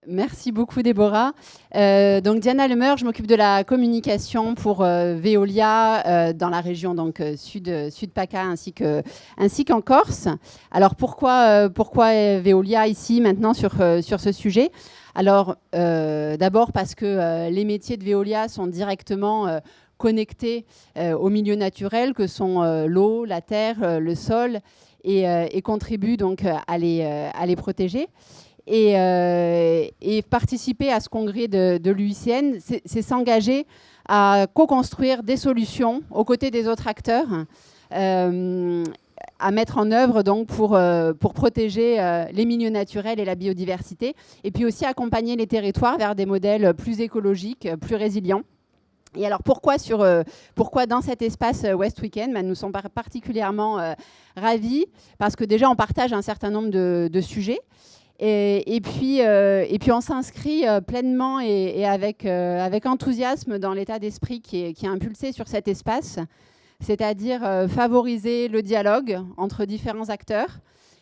Merci beaucoup Déborah. Donc Diana Lemeur, je m'occupe de la communication pour Veolia dans la région donc sud PACA ainsi qu'en Corse. Alors pourquoi Veolia ici maintenant sur ce sujet? Alors d'abord parce que les métiers de Veolia sont directement connectés aux milieux naturels que sont l'eau, la terre, le sol et contribuent donc à les protéger. Et participer à ce congrès de l'UICN, c'est s'engager à co-construire des solutions aux côtés des autres acteurs, à mettre en œuvre donc pour protéger les milieux naturels et la biodiversité, et puis aussi accompagner les territoires vers des modèles plus écologiques, plus résilients. Et alors pourquoi dans cet espace West Weekend, nous sommes particulièrement ravis, parce que déjà on partage un certain nombre de sujets. Et puis on s'inscrit pleinement et avec enthousiasme dans l'état d'esprit qui est impulsé sur cet espace, c'est-à-dire favoriser le dialogue entre différents acteurs,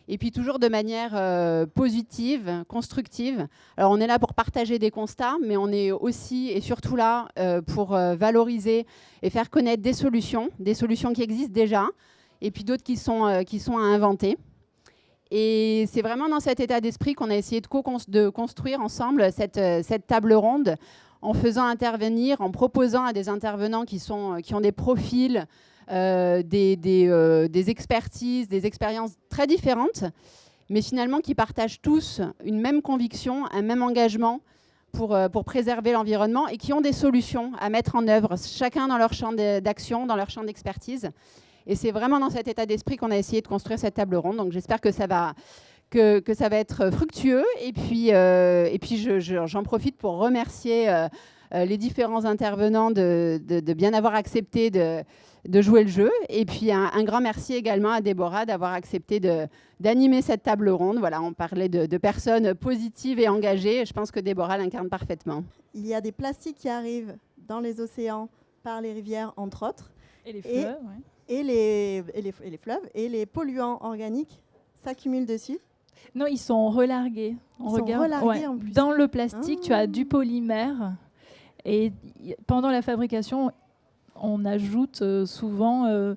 et puis toujours de manière positive, constructive. Alors on est là pour partager des constats, mais on est aussi et surtout là pour valoriser et faire connaître des solutions qui existent déjà, et puis d'autres qui sont à inventer. Et c'est vraiment dans cet état d'esprit qu'on a essayé de construire ensemble cette table ronde, en faisant intervenir, en proposant à des intervenants qui ont des profils, des expertises, des expériences très différentes, mais finalement qui partagent tous une même conviction, un même engagement pour préserver l'environnement, et qui ont des solutions à mettre en œuvre, chacun dans leur champ d'action, dans leur champ d'expertise. Et c'est vraiment dans cet état d'esprit qu'on a essayé de construire cette table ronde. Donc j'espère que ça va être fructueux. Et puis j'en profite pour remercier les différents intervenants de bien avoir accepté de jouer le jeu. Et puis un grand merci également à Déborah d'avoir accepté d'animer cette table ronde. Voilà, on parlait de personnes positives et engagées. Je pense que Déborah l'incarne parfaitement. Il y a des plastiques qui arrivent dans les océans par les rivières, entre autres. Et les fleuves, oui. Et les fleuves, et les polluants organiques s'accumulent dessus. Non, ils sont relargués. Ils sont relargués en plus. Dans le plastique, tu as du polymère. Et pendant la fabrication, on ajoute souvent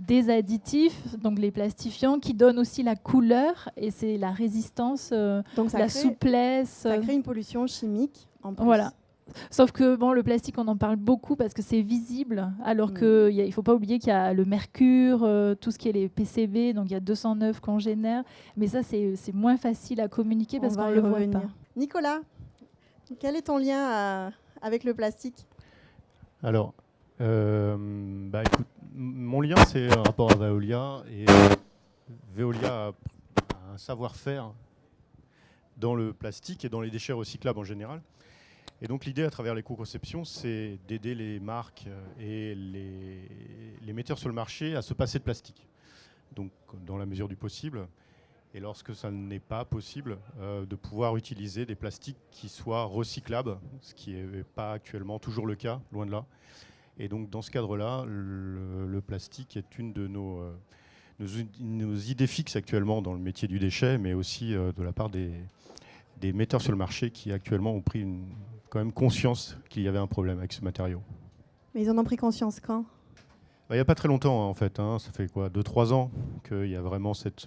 des additifs, donc les plastifiants, qui donnent aussi la couleur, et c'est la résistance, la souplesse. Ça crée une pollution chimique en plus. Voilà. Sauf que le plastique, on en parle beaucoup parce que c'est visible, alors qu'il ne faut pas oublier qu'il y a le mercure, tout ce qui est les PCB, donc il y a 209 congénères. Mais ça, c'est moins facile à communiquer parce qu'on ne le voit pas. Nicolas, quel est ton lien avec le plastique? Alors, écoute, mon lien, c'est un rapport à Veolia. Et Veolia a un savoir-faire dans le plastique et dans les déchets recyclables en général. Et donc l'idée à travers l'éco-conception, c'est d'aider les marques et les metteurs sur le marché à se passer de plastique, donc dans la mesure du possible. Et lorsque ça n'est pas possible, de pouvoir utiliser des plastiques qui soient recyclables, ce qui n'est pas actuellement toujours le cas, loin de là. Et donc dans ce cadre-là, le plastique est une de nos idées fixes actuellement dans le métier du déchet, mais aussi de la part des metteurs sur le marché qui actuellement ont pris quand même conscience qu'il y avait un problème avec ce matériau. Mais ils en ont pris conscience quand? Il n'y a pas très longtemps, en fait. Ça fait quoi, 2-3 ans qu'il y a vraiment cette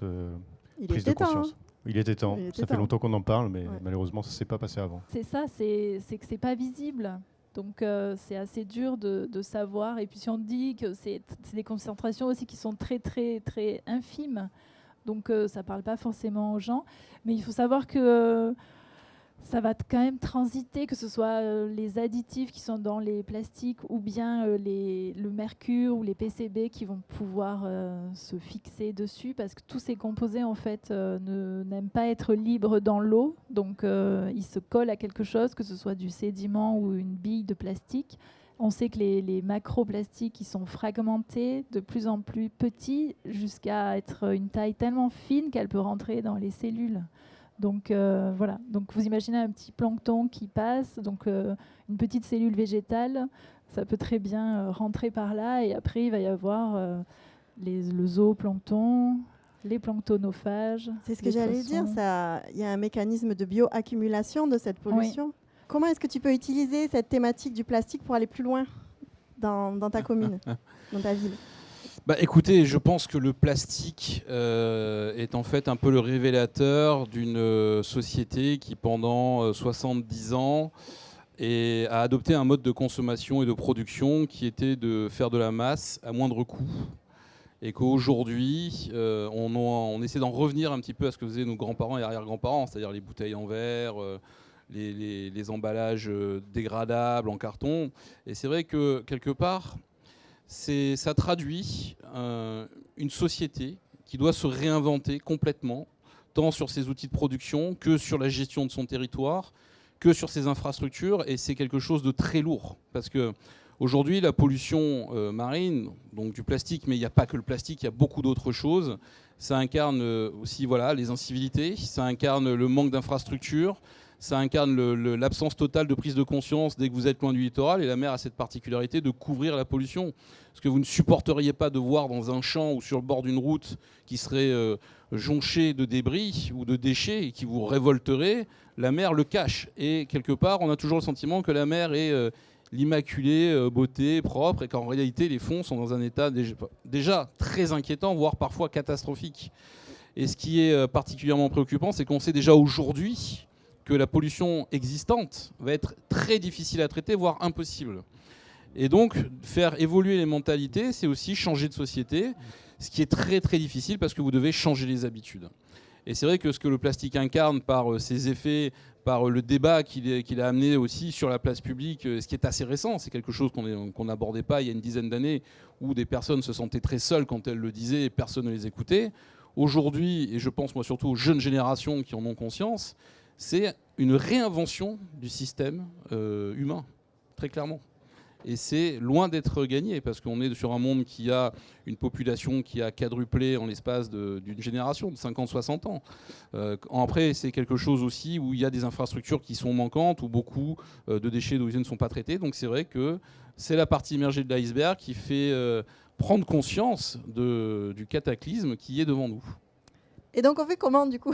prise de conscience. Il était temps. Ça fait longtemps qu'on en parle, mais malheureusement, ça ne s'est pas passé avant. C'est ça, c'est que ce n'est pas visible. Donc c'est assez dur de savoir. Et puis si on dit que c'est des concentrations aussi qui sont très, très, très infimes, donc ça ne parle pas forcément aux gens. Mais il faut savoir que ça va quand même transiter, que ce soit les additifs qui sont dans les plastiques ou bien le mercure ou les PCB qui vont pouvoir se fixer dessus, parce que tous ces composés en fait n'aiment pas être libres dans l'eau, donc ils se collent à quelque chose, que ce soit du sédiment ou une bille de plastique. On sait que les macroplastiques ils sont fragmentés, de plus en plus petits, jusqu'à être une taille tellement fine qu'elle peut rentrer dans les cellules. Donc voilà, donc vous imaginez un petit plancton qui passe, donc une petite cellule végétale, ça peut très bien rentrer par là, et après il va y avoir le zooplancton, les planctonophages. C'est ce que les j'allais poissons. dire. Il y a un mécanisme de bioaccumulation de cette pollution. Comment est-ce que tu peux utiliser cette thématique du plastique pour aller plus loin dans ta commune, dans ta ville? Écoutez, je pense que le plastique est en fait un peu le révélateur d'une société qui, pendant 70 ans, a adopté un mode de consommation et de production qui était de faire de la masse à moindre coût. Et qu'aujourd'hui, on essaie d'en revenir un petit peu à ce que faisaient nos grands-parents et arrière-grands-parents, c'est-à-dire les bouteilles en verre, les emballages dégradables en carton. Et c'est vrai que, quelque part, ça traduit une société qui doit se réinventer complètement, tant sur ses outils de production que sur la gestion de son territoire, que sur ses infrastructures. Et c'est quelque chose de très lourd. Parce que aujourd'hui, la pollution marine, donc du plastique, mais il n'y a pas que le plastique, il y a beaucoup d'autres choses. Ça incarne aussi les incivilités, ça incarne le manque d'infrastructures, ça incarne l'absence totale de prise de conscience dès que vous êtes loin du littoral. Et la mer a cette particularité de couvrir la pollution. Ce que vous ne supporteriez pas de voir dans un champ ou sur le bord d'une route qui serait jonché de débris ou de déchets et qui vous révolterait, la mer le cache. Et quelque part, on a toujours le sentiment que la mer est l'immaculée beauté propre et qu'en réalité, les fonds sont dans un état déjà très inquiétant, voire parfois catastrophique. Et ce qui est particulièrement préoccupant, c'est qu'on sait déjà aujourd'hui que la pollution existante va être très difficile à traiter, voire impossible. Et donc, faire évoluer les mentalités, c'est aussi changer de société, ce qui est très très difficile parce que vous devez changer les habitudes. Et c'est vrai que ce que le plastique incarne par ses effets, par le débat qu'il a amené aussi sur la place publique, ce qui est assez récent, c'est quelque chose qu'on n'abordait pas il y a une dizaine d'années, où des personnes se sentaient très seules quand elles le disaient et personne ne les écoutait. Aujourd'hui, et je pense moi surtout aux jeunes générations qui en ont conscience, c'est une réinvention du système humain, très clairement. Et c'est loin d'être gagné, parce qu'on est sur un monde qui a une population qui a quadruplé en l'espace d'une génération, de 50-60 ans. Après, c'est quelque chose aussi où il y a des infrastructures qui sont manquantes, où beaucoup de déchets d'origine ne sont pas traités. Donc c'est vrai que c'est la partie immergée de l'iceberg qui fait prendre conscience du cataclysme qui est devant nous. Et donc on fait comment du coup?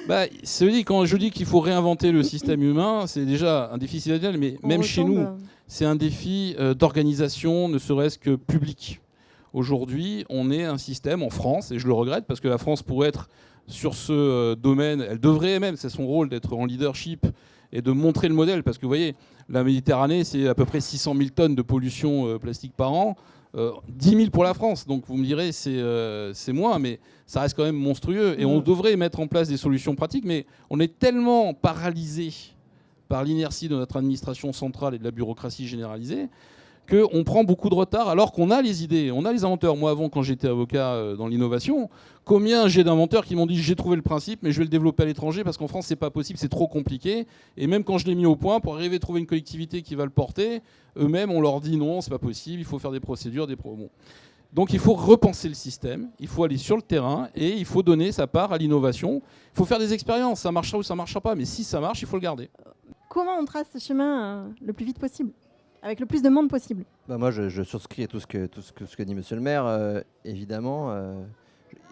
Quand je dis qu'il faut réinventer le système humain, c'est déjà un défi civil, mais même chez nous, c'est un défi d'organisation, ne serait-ce que public. Aujourd'hui, on est un système en France, et je le regrette, parce que la France pourrait être sur ce domaine, elle devrait même, c'est son rôle d'être en leadership et de montrer le modèle, parce que vous voyez, la Méditerranée, c'est à peu près 600 000 tonnes de pollution plastique par an, 10 000 pour la France, donc vous me direz c'est moins, mais ça reste quand même monstrueux. Et on devrait mettre en place des solutions pratiques, mais on est tellement paralysé par l'inertie de notre administration centrale et de la bureaucratie généralisée qu'on prend beaucoup de retard alors qu'on a les idées, on a les inventeurs. Moi avant, quand j'étais avocat dans l'innovation, combien j'ai d'inventeurs qui m'ont dit j'ai trouvé le principe mais je vais le développer à l'étranger parce qu'en France c'est pas possible, c'est trop compliqué. Et même quand je l'ai mis au point, pour arriver à trouver une collectivité qui va le porter, eux-mêmes on leur dit non, c'est pas possible, il faut faire des procédures, bon. Donc il faut repenser le système, il faut aller sur le terrain et il faut donner sa part à l'innovation. Il faut faire des expériences, ça marchera ou ça marchera pas, mais si ça marche, il faut le garder. Comment on trace ce chemin le plus vite possible, avec le plus de monde possible? Moi, je souscris à tout ce que dit Monsieur le maire, évidemment.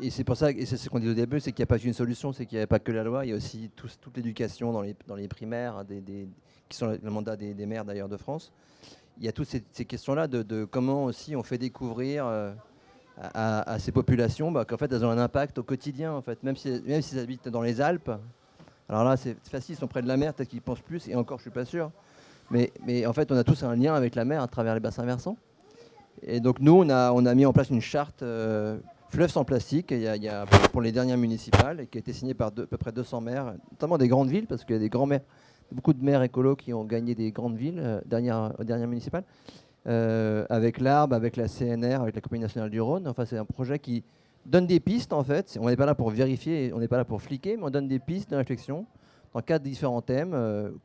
Et c'est pour ça, et c'est ce qu'on dit au début, c'est qu'il n'y a pas qu'une solution, c'est qu'il n'y a pas que la loi, il y a aussi toute l'éducation dans les primaires, qui sont le mandat des maires d'ailleurs de France. Il y a toutes ces questions-là de comment aussi on fait découvrir à ces populations qu'en fait elles ont un impact au quotidien, en fait, même si elles habitent dans les Alpes. Alors là, c'est facile, ils sont près de la mer, peut-être qu'ils pensent plus, et encore, je ne suis pas sûr. Mais en fait, on a tous un lien avec la mer à travers les bassins versants. Et donc, nous, on a mis en place une charte fleuve sans plastique pour les dernières municipales, et qui a été signée par à peu près 200 maires, notamment des grandes villes, parce qu'il y a beaucoup de maires écolos qui ont gagné des grandes villes aux dernières municipales, avec l'ARB, avec la CNR, avec la Compagnie nationale du Rhône. Enfin, c'est un projet qui donne des pistes, en fait. On n'est pas là pour vérifier, on n'est pas là pour fliquer, mais on donne des pistes de réflexion dans 4 différents thèmes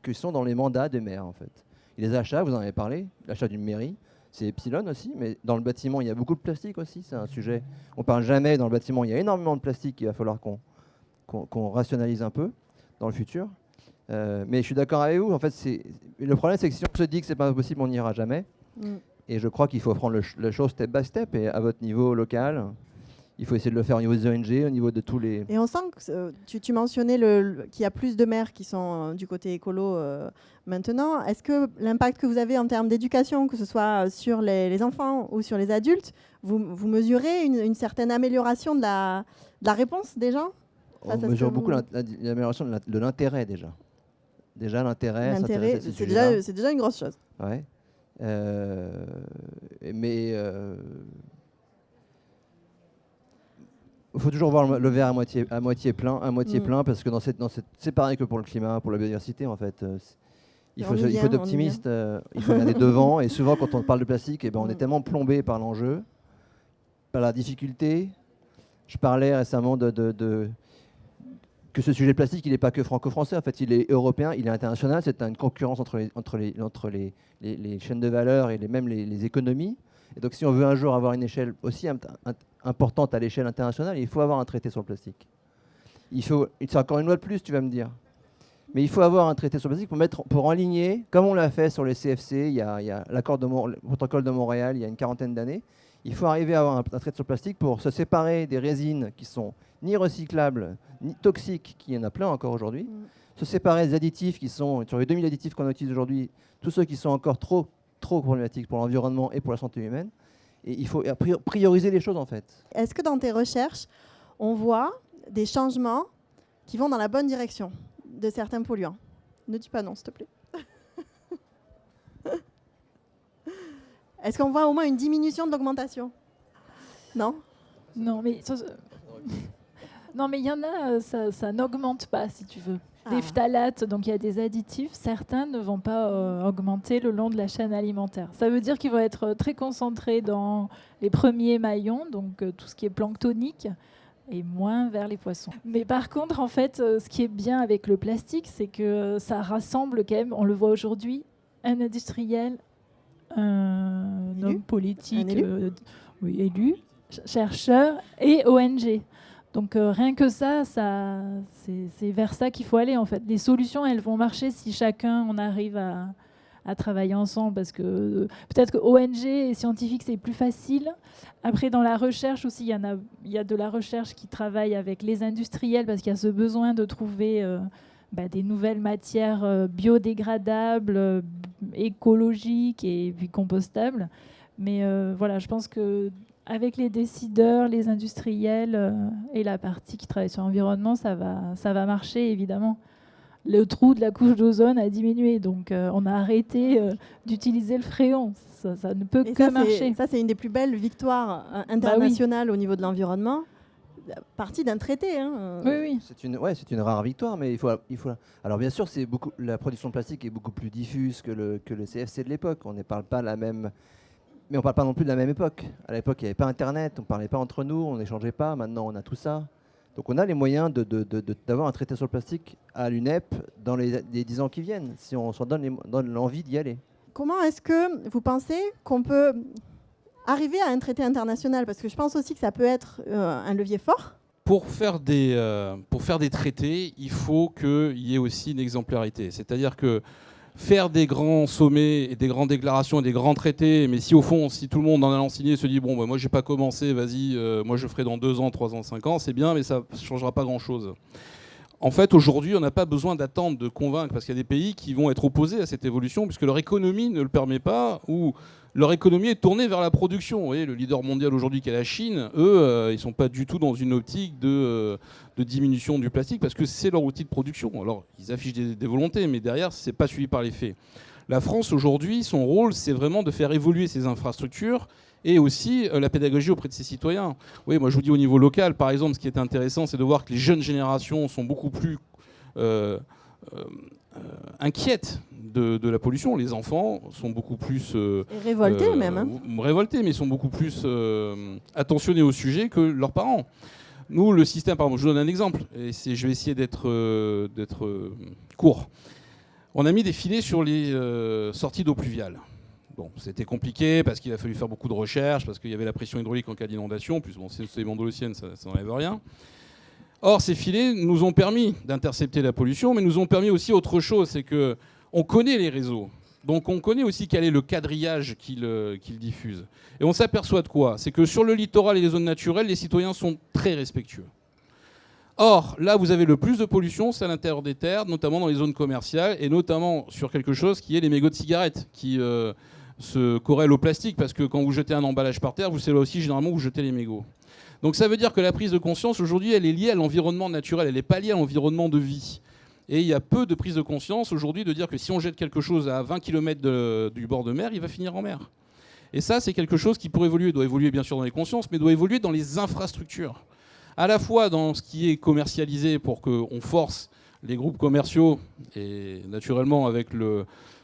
qui sont dans les mandats des maires, en fait. Et les achats, vous en avez parlé, l'achat d'une mairie, c'est Epsilon aussi, mais dans le bâtiment, il y a beaucoup de plastique aussi, c'est un sujet. On ne parle jamais, dans le bâtiment, il y a énormément de plastique qu'il va falloir qu'on rationalise un peu dans le futur. Mais je suis d'accord avec vous, en fait, le problème, c'est que si on se dit que c'est pas possible, on n'ira jamais. Et je crois qu'il faut prendre les choses step by step, et à votre niveau local, Il faut essayer de le faire au niveau des ONG, au niveau de tous les... Et on sent que tu mentionnais qu'il y a plus de maires qui sont du côté écolo maintenant. Est-ce que l'impact que vous avez en termes d'éducation, que ce soit sur les enfants ou sur les adultes, vous mesurez une certaine amélioration de la réponse des gens? On mesure beaucoup l'amélioration de l'intérêt déjà. Déjà l'intérêt, c'est déjà une grosse chose. Ouais. Mais il faut toujours voir le verre à moitié plein, plein, parce que c'est pareil que pour le climat, pour la biodiversité en fait. Il faut être optimiste, il faut regarder devant. Et souvent, quand on parle de plastique, on est tellement plombé par l'enjeu, par la difficulté. Je parlais récemment que ce sujet de plastique, il n'est pas que franco-français. En fait, il est européen, il est international. C'est une concurrence entre les chaînes de valeur et même les économies. Et donc, si on veut un jour avoir une échelle aussi importante à l'échelle internationale, il faut avoir un traité sur le plastique. C'est encore une loi de plus, tu vas me dire. Mais il faut avoir un traité sur le plastique pour enligner, comme on l'a fait sur les CFC, il y a le protocole de Montréal, il y a une 40aine d'années. Il faut arriver à avoir un traité sur le plastique pour se séparer des résines qui sont ni recyclables, ni toxiques, qui y en a plein encore aujourd'hui. Se séparer des additifs qui sont, sur les 2000 additifs qu'on utilise aujourd'hui, tous ceux qui sont encore trop problématiques pour l'environnement et pour la santé humaine. Et il faut prioriser les choses en fait. Est-ce que dans tes recherches, on voit des changements qui vont dans la bonne direction de certains polluants? Ne dis pas non, s'il te plaît. Est-ce qu'on voit au moins une diminution de l'augmentation? Non? Non, mais il y en a, ça n'augmente pas, si tu veux. Des phtalates, donc il y a des additifs, certains ne vont pas augmenter le long de la chaîne alimentaire. Ça veut dire qu'ils vont être très concentrés dans les premiers maillons, donc tout ce qui est planctonique, et moins vers les poissons. Mais par contre, en fait, ce qui est bien avec le plastique, c'est que ça rassemble quand même, on le voit aujourd'hui, un industriel, un homme politique, élu, chercheur et ONG. Donc rien que ça c'est vers ça qu'il faut aller en fait. Les solutions, elles vont marcher si chacun, on arrive à travailler ensemble, parce que peut-être que ONG et scientifique, c'est plus facile. Après, dans la recherche aussi, il y a de la recherche qui travaille avec les industriels, parce qu'il y a ce besoin de trouver des nouvelles matières biodégradables, écologiques et puis compostables. Mais voilà, je pense que avec les décideurs, les industriels et la partie qui travaille sur l'environnement, ça va marcher, évidemment. Le trou de la couche d'ozone a diminué, donc on a arrêté d'utiliser le fréon. Ça ne peut que marcher. Ça, c'est une des plus belles victoires internationales au niveau de l'environnement, partie d'un traité. Hein. Oui. C'est une rare victoire, mais il faut. Alors bien sûr, la production de plastique est beaucoup plus diffuse que le CFC de l'époque. On ne parle pas la même... Mais on ne parle pas non plus de la même époque. À l'époque, il n'y avait pas Internet, on ne parlait pas entre nous, on n'échangeait pas. Maintenant, on a tout ça. Donc on a les moyens d'avoir un traité sur le plastique à l'UNEP dans les 10 ans qui viennent, si on s'en donne l'envie d'y aller. Comment est-ce que vous pensez qu'on peut arriver à un traité international? Parce que je pense aussi que ça peut être un levier fort. Pour faire des traités, il faut qu'il y ait aussi une exemplarité. C'est-à-dire que faire des grands sommets et des grandes déclarations et des grands traités, mais si au fond, si tout le monde en allant signer se dit moi j'ai pas commencé, vas-y, moi je ferai dans 2 ans, 3 ans, 5 ans, c'est bien, mais ça ne changera pas grand-chose. En fait, aujourd'hui, on n'a pas besoin d'attendre, de convaincre, parce qu'il y a des pays qui vont être opposés à cette évolution, puisque leur économie ne le permet pas, ou leur économie est tournée vers la production. Vous voyez, le leader mondial aujourd'hui qui est la Chine, eux, ils ne sont pas du tout dans une optique de diminution du plastique, parce que c'est leur outil de production. Alors, ils affichent des volontés, mais derrière, ce n'est pas suivi par les faits. La France, aujourd'hui, son rôle, c'est vraiment de faire évoluer ses infrastructures et aussi la pédagogie auprès de ses citoyens. Oui, moi, je vous dis au niveau local, par exemple, ce qui est intéressant, c'est de voir que les jeunes générations sont beaucoup plus inquiètes de la pollution. Les enfants sont beaucoup plus... révoltés même. Hein. Révoltés, mais sont beaucoup plus attentionnés au sujet que leurs parents. Nous, le système, par exemple, je vous donne un exemple, et je vais essayer d'être court. On a mis des filets sur les sorties d'eau pluviale. Bon, c'était compliqué parce qu'il a fallu faire beaucoup de recherches, parce qu'il y avait la pression hydraulique en cas d'inondation. Plus bon, c'est mandolocienne, ça n'enlève rien. Or, ces filets nous ont permis d'intercepter la pollution, mais nous ont permis aussi autre chose, c'est qu'on connaît les réseaux. Donc on connaît aussi quel est le quadrillage qu'il diffuse. Et on s'aperçoit de quoi? C'est que sur le littoral et les zones naturelles, les citoyens sont très respectueux. Or, là, vous avez le plus de pollution, c'est à l'intérieur des terres, notamment dans les zones commerciales, et notamment sur quelque chose qui est les mégots de cigarettes, qui se corrèlent au plastique, parce que quand vous jetez un emballage par terre, c'est là aussi généralement vous jetez les mégots. Donc ça veut dire que la prise de conscience, aujourd'hui, elle est liée à l'environnement naturel, elle n'est pas liée à l'environnement de vie. Et il y a peu de prise de conscience aujourd'hui de dire que si on jette quelque chose à 20 km du bord de mer, il va finir en mer. Et ça, c'est quelque chose qui, pour évoluer, doit évoluer bien sûr dans les consciences, mais doit évoluer dans les infrastructures. À la fois dans ce qui est commercialisé pour qu'on force les groupes commerciaux, et naturellement avec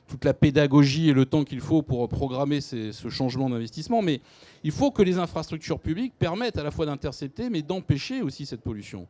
toute la pédagogie et le temps qu'il faut pour programmer ce changement d'investissement, mais il faut que les infrastructures publiques permettent à la fois d'intercepter, mais d'empêcher aussi cette pollution.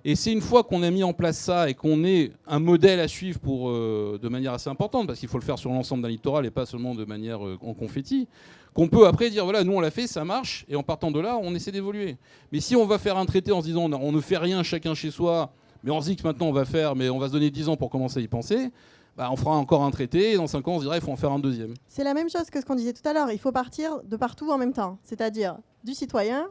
Et c'est une fois qu'on a mis en place ça et qu'on ait un modèle à suivre de manière assez importante, parce qu'il faut le faire sur l'ensemble d'un littoral et pas seulement de manière en confetti, qu'on peut après dire, voilà, nous on l'a fait, ça marche, et en partant de là, on essaie d'évoluer. Mais si on va faire un traité en se disant, on ne fait rien chacun chez soi, mais on se dit que maintenant on va faire, mais on va se donner 10 ans pour commencer à y penser, bah, on fera encore un traité, et dans 5 ans on se dira, il faut en faire un deuxième. C'est la même chose que ce qu'on disait tout à l'heure. Il faut partir de partout en même temps, c'est-à-dire du citoyen,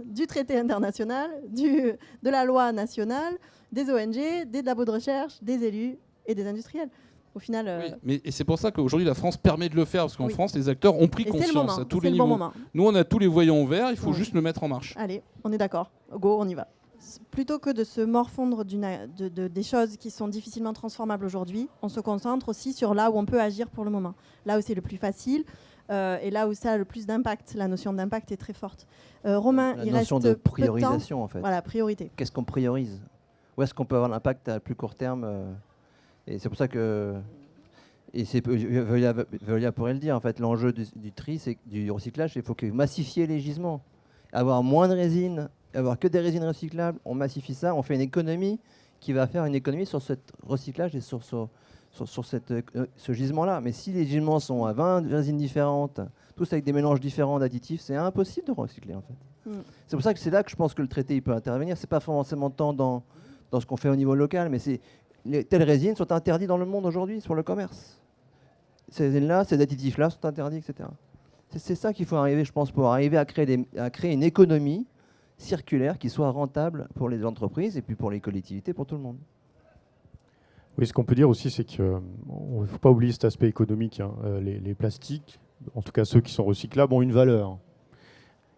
du traité international, de la loi nationale, des ONG, des labos de recherche, des élus et des industriels. Au final, oui, et c'est pour ça qu'aujourd'hui la France permet de le faire, parce qu'en France les acteurs ont pris conscience à tous les niveaux. Bon, nous on a tous les voyants ouverts, il faut juste le mettre en marche. Allez, on est d'accord, go, on y va. Plutôt que de se morfondre des choses qui sont difficilement transformables aujourd'hui, on se concentre aussi sur là où on peut agir pour le moment, là où c'est le plus facile et là où ça a le plus d'impact. La notion d'impact est très forte. Romain, il reste la notion de priorisation en fait. Voilà, priorité. Qu'est-ce qu'on priorise? Où est-ce qu'on peut avoir l'impact à plus court terme? Et c'est pour ça que, et c'est Veolia pourrait le dire, en fait, l'enjeu du tri, c'est du recyclage, il faut que massifier les gisements, avoir moins de résine, avoir que des résines recyclables, on massifie ça, on fait une économie qui va faire une économie sur ce recyclage et sur ce gisement-là. Mais si les gisements sont à 20 résines différentes, tous avec des mélanges différents d'additifs, c'est impossible de recycler en fait. C'est pour ça que c'est là que je pense que le traité il peut intervenir. C'est pas forcément tant dans ce qu'on fait au niveau local, mais telles résines sont interdites dans le monde aujourd'hui sur le commerce. Ces résines-là, ces additifs-là sont interdits, etc. C'est ça qu'il faut arriver, je pense, pour arriver à créer une économie circulaire qui soit rentable pour les entreprises et puis pour les collectivités, pour tout le monde. Oui, ce qu'on peut dire aussi, c'est qu'il ne faut pas oublier cet aspect économique. Hein. Les plastiques, en tout cas ceux qui sont recyclables, ont une valeur.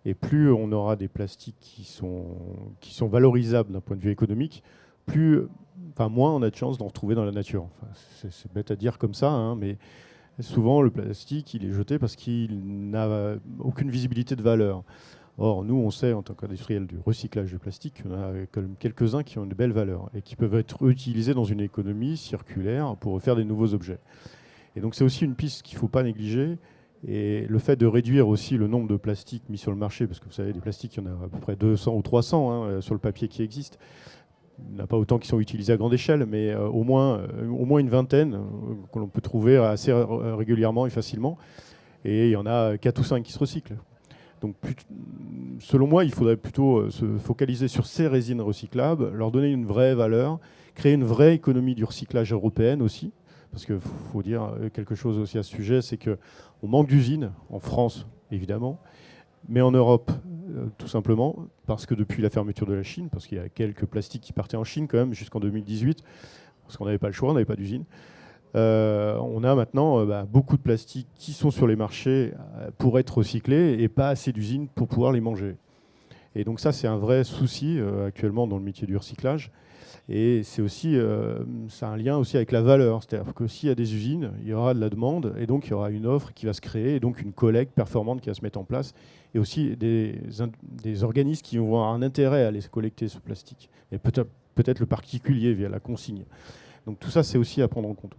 Et plus on aura des plastiques qui sont valorisables d'un point de vue économique, moins on a de chances d'en retrouver dans la nature. Enfin, c'est bête à dire comme ça, hein, mais souvent le plastique il est jeté parce qu'il n'a aucune visibilité de valeur. Or, nous, on sait, en tant qu'industriel du recyclage du plastique, qu'on a quand même quelques-uns qui ont une belle valeur et qui peuvent être utilisés dans une économie circulaire pour faire des nouveaux objets. Et donc, c'est aussi une piste qu'il ne faut pas négliger. Et le fait de réduire aussi le nombre de plastiques mis sur le marché, parce que vous savez, des plastiques, il y en a à peu près 200 ou 300 sur le papier qui existe. Il n'y en a pas autant qui sont utilisés à grande échelle, mais au moins une vingtaine que l'on peut trouver assez régulièrement et facilement. Et il y en a 4 ou 5 qui se recyclent. Donc, selon moi, il faudrait plutôt se focaliser sur ces résines recyclables, leur donner une vraie valeur, créer une vraie économie du recyclage européenne aussi. Parce qu'il faut dire quelque chose aussi à ce sujet, c'est qu'on manque d'usines, en France évidemment, mais en Europe tout simplement, parce que depuis la fermeture de la Chine, parce qu'il y a quelques plastiques qui partaient en Chine quand même jusqu'en 2018, parce qu'on n'avait pas le choix, on n'avait pas d'usine. On a maintenant beaucoup de plastiques qui sont sur les marchés pour être recyclés et pas assez d'usines pour pouvoir les manger. Et donc ça, c'est un vrai souci actuellement dans le métier du recyclage. Et c'est aussi, ça a un lien aussi avec la valeur. C'est-à-dire que s'il y a des usines, il y aura de la demande et donc il y aura une offre qui va se créer et donc une collecte performante qui va se mettre en place. Et aussi des organismes qui vont avoir un intérêt à aller collecter ce plastique. Et peut-être le particulier via la consigne. Donc tout ça, c'est aussi à prendre en compte.